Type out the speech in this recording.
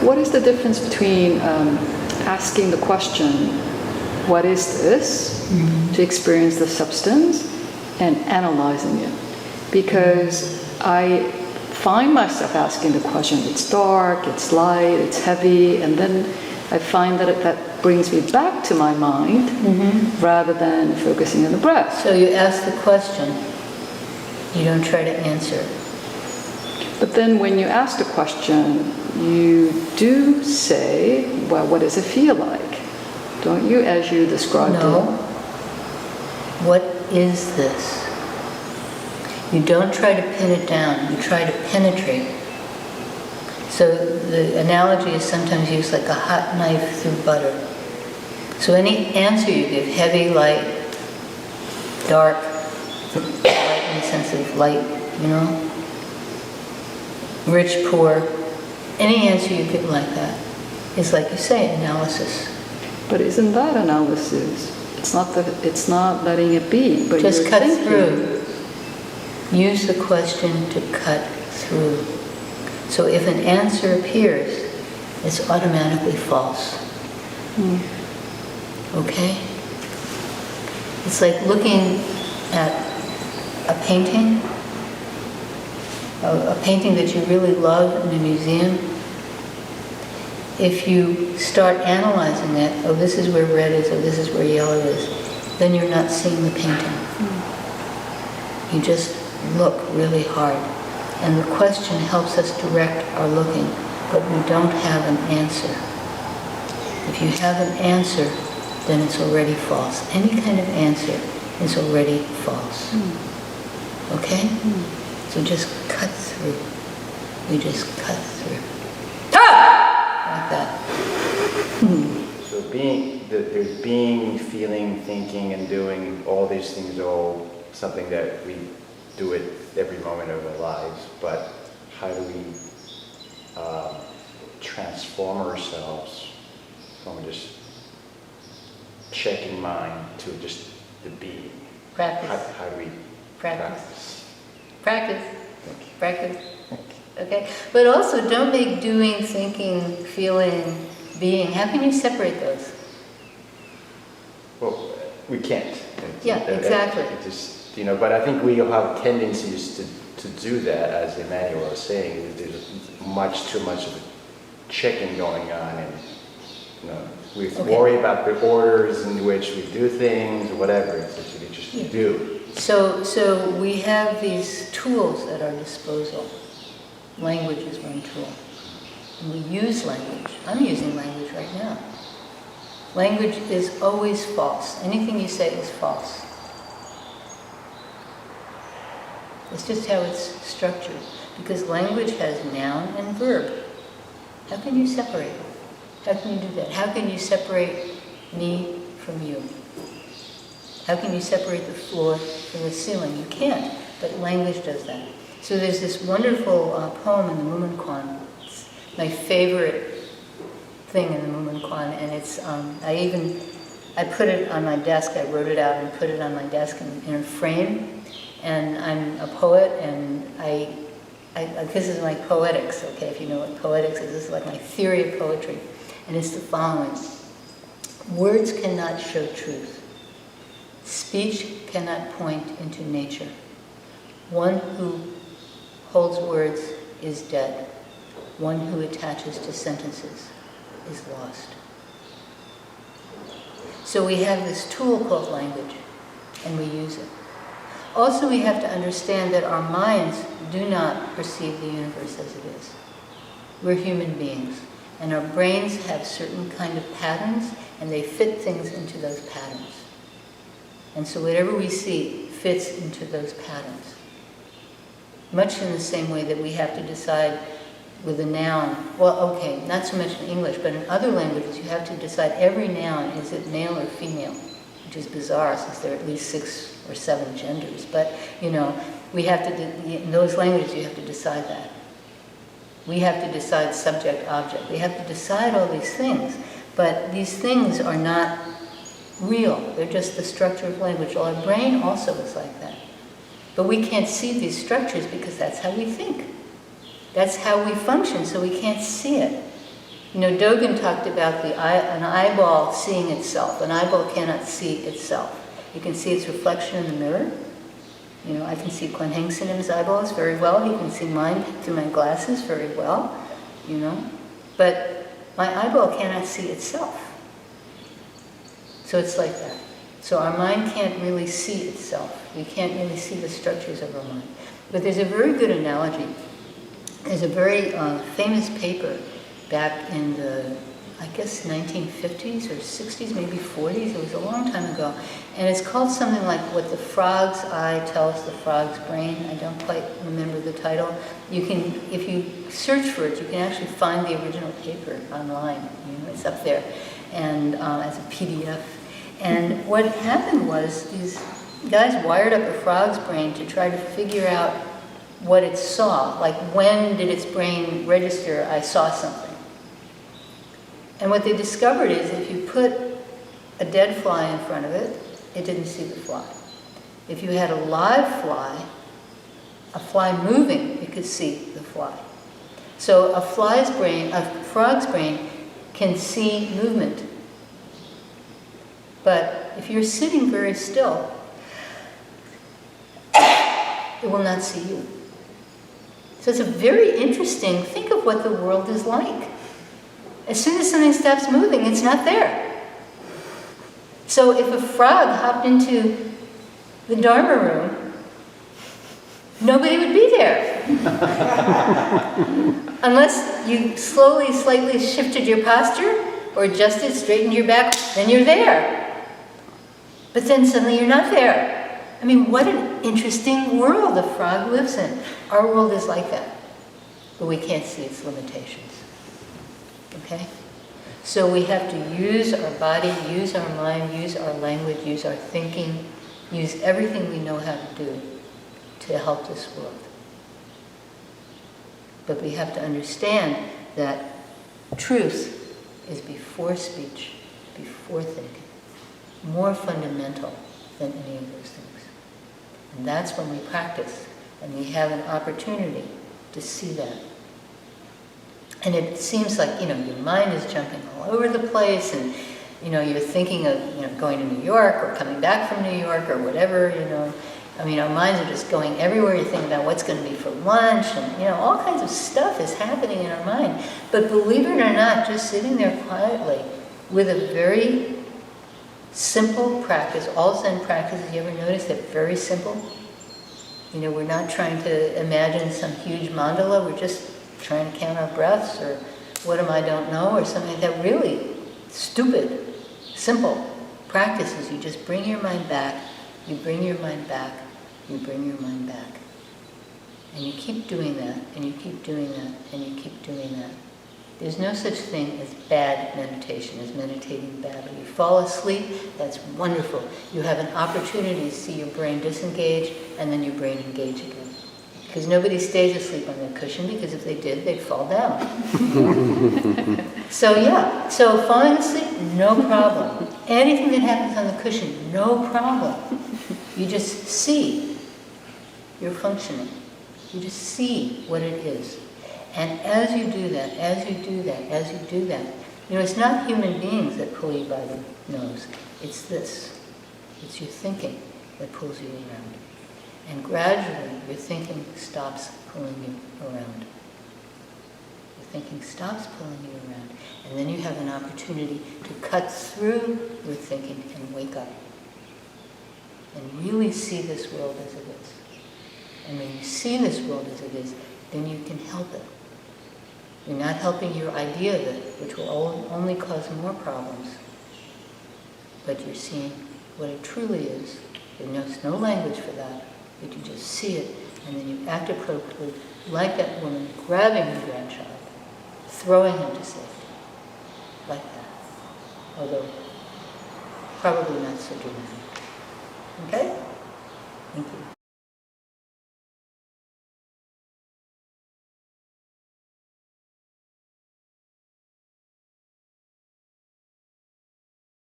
What is the difference between asking the question, what is this, to experience the substance, and analyzing it? Because I find myself asking the question, it's dark, it's light, it's heavy, and then I find that that brings me back to my mind rather than focusing on the breath. So you ask the question, you don't try to answer. But then when you ask the question, you do say, well, what does it feel like? Don't you, as you described No. it? What is this? You don't try to pin it down, you try to penetrate. So the analogy is sometimes used like a hot knife through butter. So any answer you give, heavy, light, dark, light in the sense of light, you know, rich, poor, any answer you give like that is, like you say, analysis. But isn't that analysis? It's not letting it be, but just you're cut thinking. through. Use the question to cut through. So if an answer appears, it's automatically false. Okay? It's like looking at a painting that you really love in a museum. If you start analyzing it, oh, this is where red is, oh, this is where yellow is, then you're not seeing the painting. You just look really hard. And the question helps us direct our looking, but we don't have an answer. If you have an answer, then it's already false. Any kind of answer is already false. Okay? So just cut through. We just cut through. Like that. So there's being, feeling, thinking, and doing, all these things are all something that we do it every moment of our lives, but how do we transform ourselves from just checking mind to just the being? Practice. How do we Practice. Practice. Practice. Okay? But also don't make doing, thinking, feeling, being. How can you separate those? Well, we can't. Yeah, exactly. But I think we have tendencies to do that, as Emmanuel was saying. There's much too much of checking going on, and we worry about the orders in which we do things, or whatever. It's just do. So we have these tools at our disposal. Language is one tool. And we use language. I'm using language right now. Language is always false. Anything you say is false. It's just how it's structured. Because language has noun and verb. How can you separate it? How can you do that? How can you separate me from you? How can you separate the floor from the ceiling? You can't, but language does that. So there's this wonderful poem in the Mumonquan. It's my favorite thing in the Mumonquan, and it's, I put it on my desk, I wrote it out and put it on my desk in a frame. And I'm a poet, and this is my poetics, okay, if you know what poetics is. This is like my theory of poetry. And it's the following. Words cannot show truth. Speech cannot point into nature. One who holds words is dead. One who attaches to sentences is lost. So we have this tool called language, and we use it. Also, we have to understand that our minds do not perceive the universe as it is. We're human beings, and our brains have certain kind of patterns, and they fit things into those patterns. And so whatever we see fits into those patterns. Much in the same way that we have to decide with a noun, well, okay, not so much in English, but in other languages you have to decide every noun, is it male or female? Which is bizarre, since there are at least 6 or 7 genders. But, we have to, in those languages you have to decide that. We have to decide subject, object. We have to decide all these things. But these things are not real. They're just the structure of language. Well, our brain also is like that. But we can't see these structures because that's how we think. That's how we function, so we can't see it. You know, Dogen talked about an eyeball seeing itself. An eyeball cannot see itself. You can see its reflection in the mirror. You know, I can see Quan Heng Sinim's eyeballs very well. He can see mine through my glasses very well, you know. But my eyeball cannot see itself. So it's like that. So our mind can't really see itself. We can't really see the structures of our mind. But there's a very good analogy. There's a very famous paper back in the, I guess, 1950s or 60s, maybe 40s. It was a long time ago. And it's called something like What the Frog's Eye Tells the Frog's Brain. I don't quite remember the title. You can, if you search for it, you can actually find the original paper online. You know, it's up there, and as a PDF. And what happened was these guys wired up a frog's brain to try to figure out what it saw. Like, when did its brain register, I saw something? And what they discovered is if you put a dead fly in front of it, it didn't see the fly. If you had a live fly, a fly moving, it could see the fly. So a frog's brain can see movement. But if you're sitting very still, it will not see you. So it's a very interesting, think of what the world is like. As soon as something stops moving, it's not there. So if a frog hopped into the Dharma room, nobody would be there. Unless you slowly, slightly shifted your posture or adjusted, straightened your back, then you're there. But then suddenly you're not there. I mean, what an interesting world a frog lives in. Our world is like that, but we can't see its limitations. Okay? So we have to use our body, use our mind, use our language, use our thinking, use everything we know how to do to help this world. But we have to understand that truth is before speech, before thinking, more fundamental than any of those things. And that's when we practice, and we have an opportunity to see that. And it seems like, you know, your mind is jumping all over the place, and, you know, you're thinking of, you know, going to New York or coming back from New York or whatever, you know. I mean, our minds are just going everywhere. You think about what's going to be for lunch, and, you know, all kinds of stuff is happening in our mind. But believe it or not, just sitting there quietly with a very simple practice, all Zen practices, you ever notice they're very simple? You know, we're not trying to imagine some huge mandala, we're just trying to count our breaths, or what am I don't know, or something like that. Really stupid, simple practices. You just bring your mind back, you bring your mind back, you bring your mind back. And you keep doing that, and you keep doing that, and you keep doing that. There's no such thing as bad meditation, as meditating badly. You fall asleep, that's wonderful. You have an opportunity to see your brain disengage, and then your brain engage again. Because nobody stays asleep on their cushion, because if they did, they'd fall down. So yeah, so falling asleep, no problem. Anything that happens on the cushion, no problem. You just see you're functioning. You just see what it is. And as you do that, as you do that, as you do that, you know, it's not human beings that pull you by the nose. It's this. It's your thinking that pulls you around. And gradually, your thinking stops pulling you around. Your thinking stops pulling you around. And then you have an opportunity to cut through your thinking and wake up. And really see this world as it is. And when you see this world as it is, then you can help it. You're not helping your idea of it, which will only cause more problems. But you're seeing what it truly is. There's no language for that, but you just see it, and then you act appropriately, like that woman grabbing her grandchild, throwing him to safety, like that. Although, probably not so dramatic. Okay? Thank you.